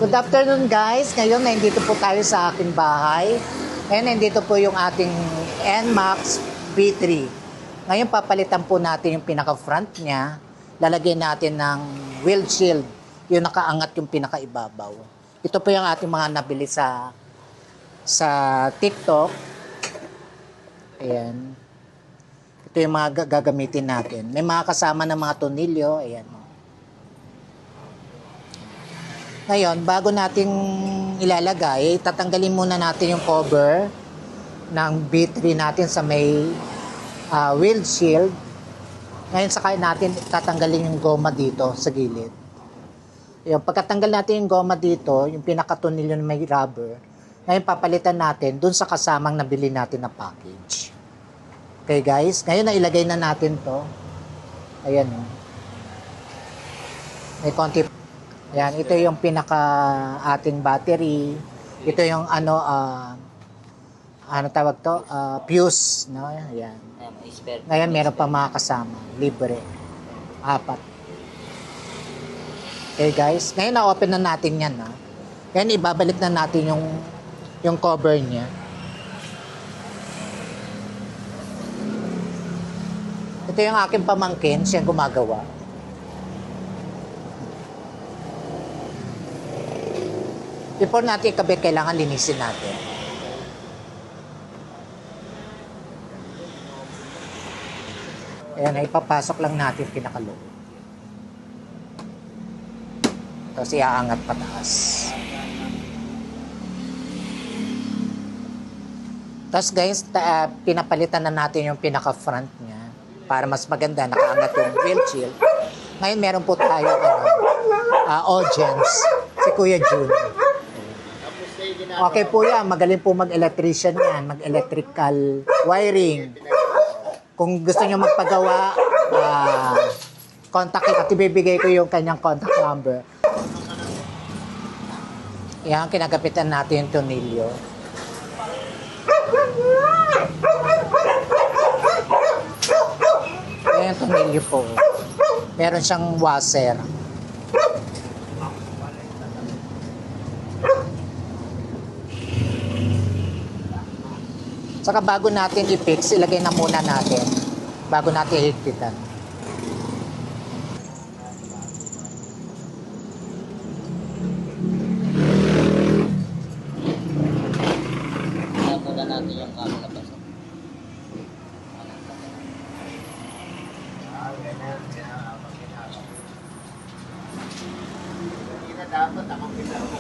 Good afternoon guys. Ngayon nandito po tayo sa aking bahay. Ngayon nandito po yung ating NMAX B3. Ngayon papalitan po natin yung pinaka-front niya. Lalagyan natin ng windshield. Yung nakaangat yung pinaka-ibabaw. Ito po yung ating mga nabili sa TikTok. Ayan. Ito yung mga gagamitin natin. May mga kasama ng mga tornilyo. Ayan. Ngayon, bago natin ilalagay, tatanggalin muna natin yung cover ng B3 natin sa may windshield. Ngayon, saka natin tatanggalin yung goma dito sa gilid. Yung pagkatanggal natin yung goma dito, yung pinakatunilyo na may rubber, ngayon papalitan natin dun sa kasamang nabili natin na package. Okay guys, ngayon na ilagay na natin to. Ayan o. May konti. Ayan, ito yung pinaka ating battery. Ito yung ano tawag to? Fuse, no? Ayan. Ngayon meron pa mga kasama, libre. 4. Okay guys, ngayon na-open na natin yan, ha. Ngayon ibabalik na natin yung cover niya. Ito yung aking pamangkin, siyang gumagawa. Before natin ikabit, kailangan linisin natin. Ayan, ipapasok lang natin pinakaloob. Tapos iaangat pataas. Tapos guys, pinapalitan na natin yung pinaka-front niya para mas maganda, nakaangat yung windshield. Ngayon meron po tayo audience, si Kuya Jun. Okay po yan, magaling po mag-electrician yan, mag-electrical wiring. Kung gusto nyo magpagawa, contact at ibibigay ko yung kanyang contact number. Yan, kinagapitan natin yung tornilyo. Yan yung tornilyo po. Meron siyang washer. Saka bago natin i-fix, ilagay na muna natin bago natin higpitan. Muna natin yung kami na pasok. Dapat akong pinako.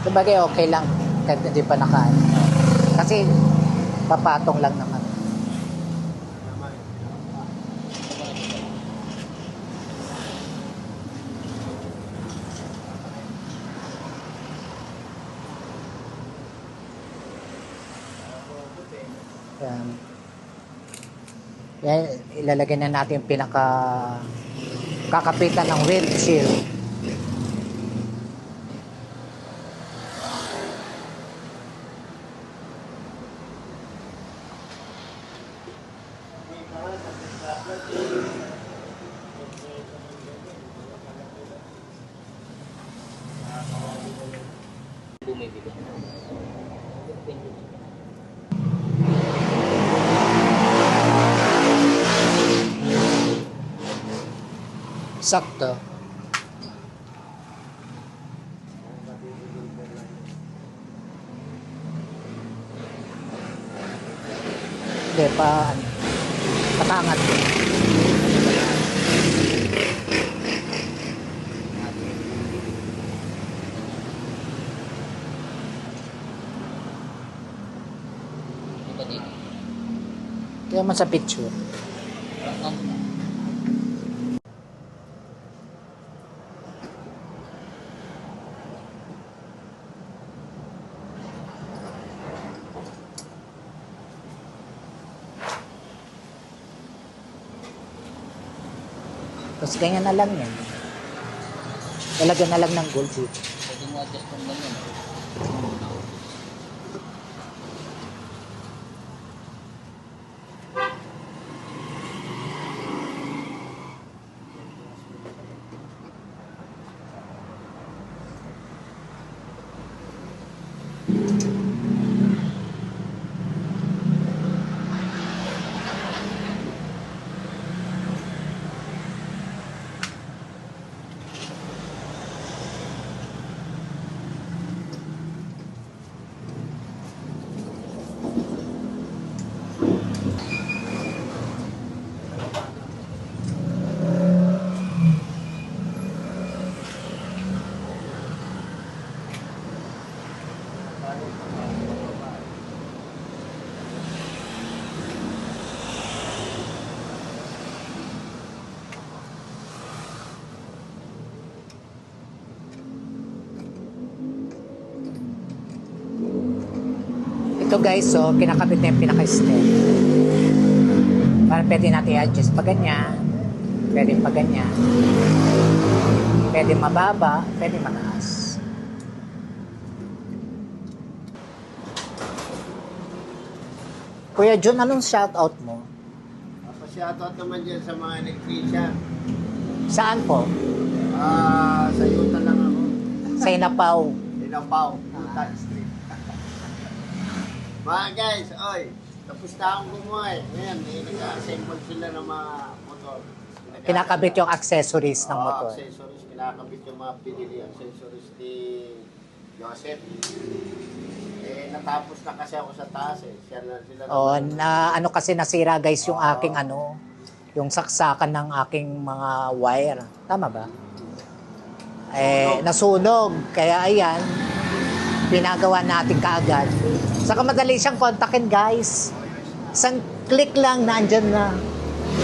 Sabagay okay lang kahit hindi pa nakain. Kasi papatong lang naman. Yan. Yan, ilalagay na natin yung kakapitan ng windshield. Bumibili. Sakto. Hindi pa, patangat. mo sa picture. Tapos ganyan na lang yan. Talagyan na lang ng gold dito. Pwede mo adjust kung ganyan. Ito guys, so kinakabit na yung pinaka-stem. Para pwede natin i-adjust pa ganyan. Pwede pa ganyan. Pwede mababa, pwede mataas. Kuya Jun, anong shoutout mo? Shoutout naman dyan sa mga electrician. Saan po? Sa Yuta lang ako. Sa Inapaw. Inapaw, Yuta Street. Mga guys, oy, tapos na akong gumawa eh. Ngayon, may nag-assemble sila ng mga motor. Kinakabit yung accessories ng Oo, motor. accessories, kinakabit yung mga pinili accessories ni Joseph. Eh, natapos na kasi ako sa taas eh. Sila O, naman. na ano kasi nasira guys yung aking ano, yung saksakan ng aking mga wire. Tama ba? Nasunog. Kaya ayan, pinagawa natin kaagad. Saka madali siyang kontakin guys. Isang click lang, nandyan na.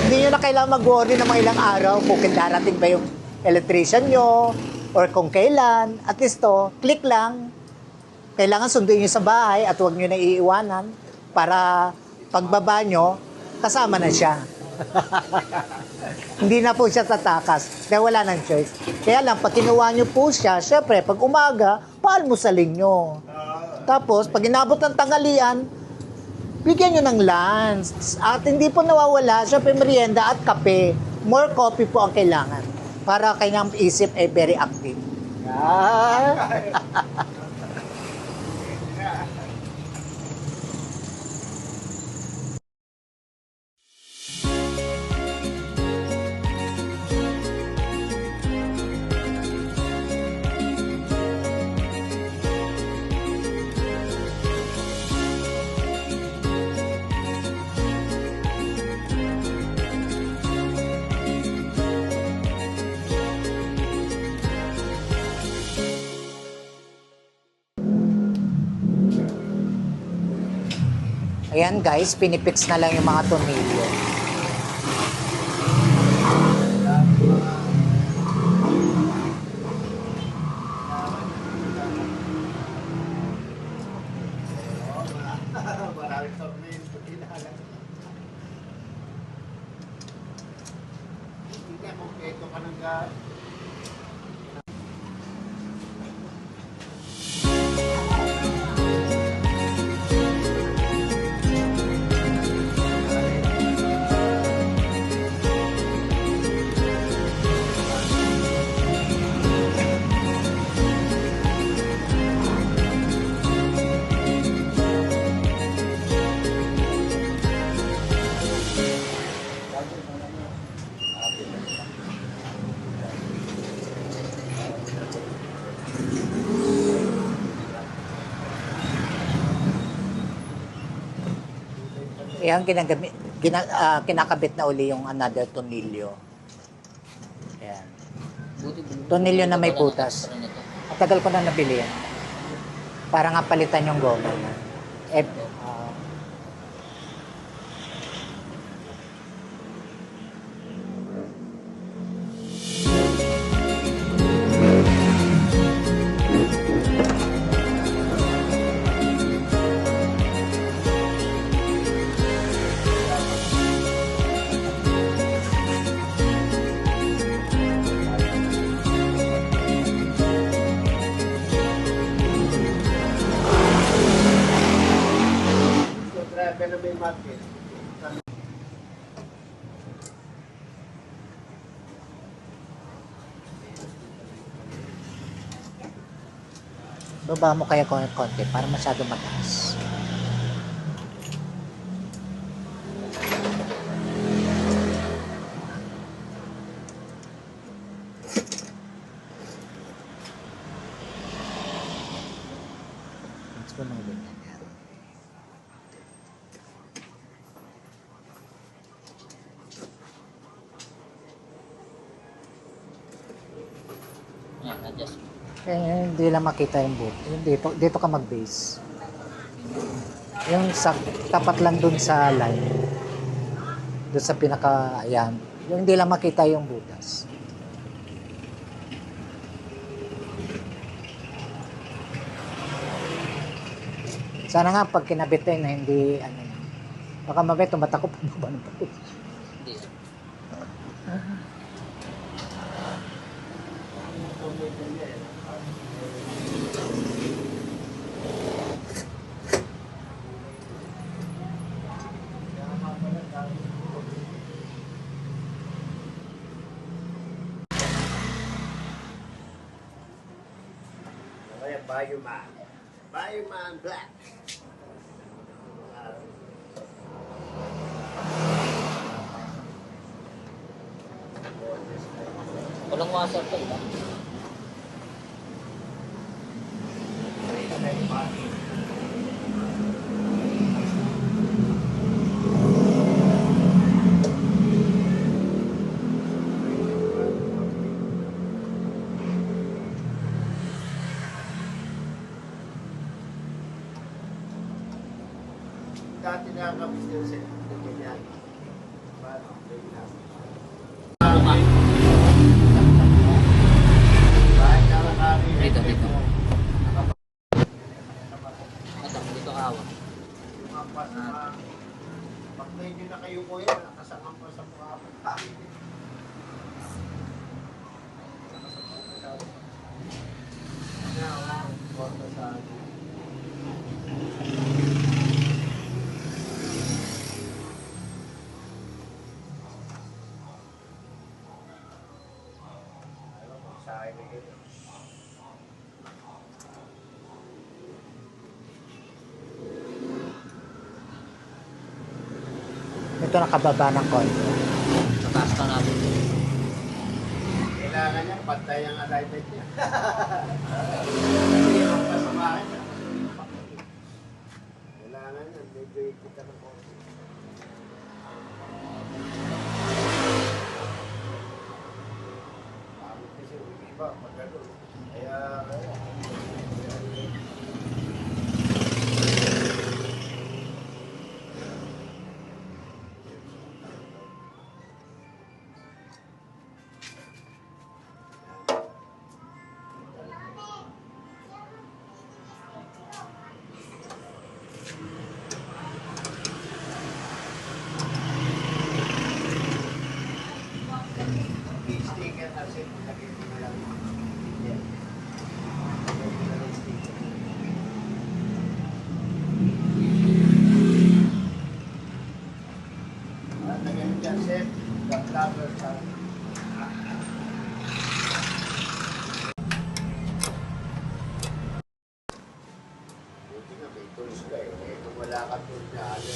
Hindi nyo na kailangan mag-worry ng mga ilang araw kung darating ba yung electrician nyo or kung kailan. At least to, click lang. Kailangan sunduin nyo sa bahay at huwag nyo na iiwanan para pagbaba nyo, kasama na siya. Hindi na po siya tatakas. Kaya wala nang choice. Kaya lang, pag kinuha nyo po siya, syempre, pag umaga, paalmusalin nyo. Tapos, pag inabot ng tanghalian, bigyan nyo ng lunch. At hindi po nawawala, syempre, merienda at kape. More coffee po ang kailangan. Para kanyang isip ay very active. Yan. Ayan guys, pinipix na lang yung mga tornilyo. Maraming tornilyo sa kilala. Hindi na kompleto ka ng gas. Ayan, kinakabit na uli yung another tornilyo. Ayan. Tornilyo na may butas. Ang tagal ko na nabili yan. Para nga palitan yung goma. market. Baba mo kaya konti para masyado mataas. Let's go mga ganyan. Yan, adjust. Hindi lang makita yung boot. Yung dito ka mag-base. Yung sa, tapat lang dun sa line. Dun sa pinaka, ayan. Yung hindi lang makita yung butas. Sana nga pag kinabit na hindi, ano, baka mamaya tumatakot pa ba ng pagod. Hindi. Kaya Bioman. Bioman Black. Walang washer to, diba? Dati nakakabis din sa ganyan. Paano? Kahit nakakari. Dito. Dito ka hawak. Pag medyo na kayo po yan, nakasangang pa sa mukha ko. Sa akin na ganyan. Ito nakababa ng konti. Tataas ka natin. Kailangan niya, pantay ang alignment niya. Kasi yung pasamahin niya. Kailangan niya, medyo ikita ng konti. Pamit kasi yung iba, pag gano'n. Kaya, sticker kasi lagay ko na lang. Yan. Lagay ko na lang sticker. Lagay mo dyan, Seth. Got lover sa... Buti nga, may tools ka eh. Kung wala ka tools na ano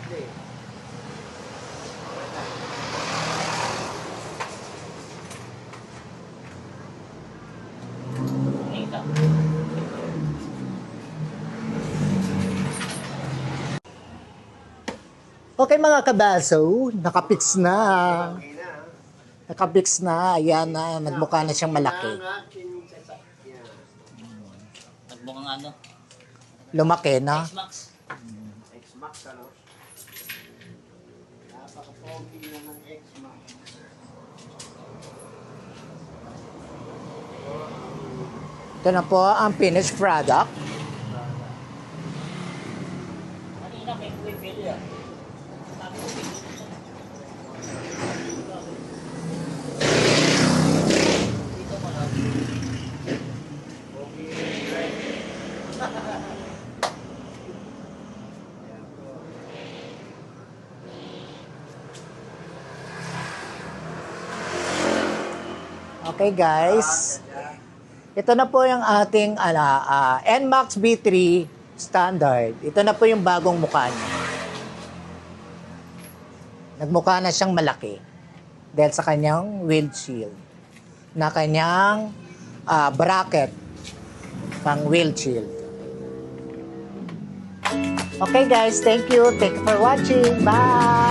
display. Nakita. Okay mga kabaso, nakapix na. Okay na. Nakapix na. Ayan na, nagmukha na siyang malaki. Ang ating sasakyan. Nagmukhang ano? Lumaki na. X-Max. X-Max ano? Napaka-pogi na ng X-Max. Ito na po ang finished product. Kanina may refill yan. Sabi ko, dito mo lang. Pogi right? Okay guys. Ito na po yung ating NMAX B3 standard. Ito na po yung bagong mukha niya. Nagmukha na siyang malaki dahil sa kanyang windshield na kanyang bracket pang windshield. Okay guys, thank you. Thank you for watching. Bye!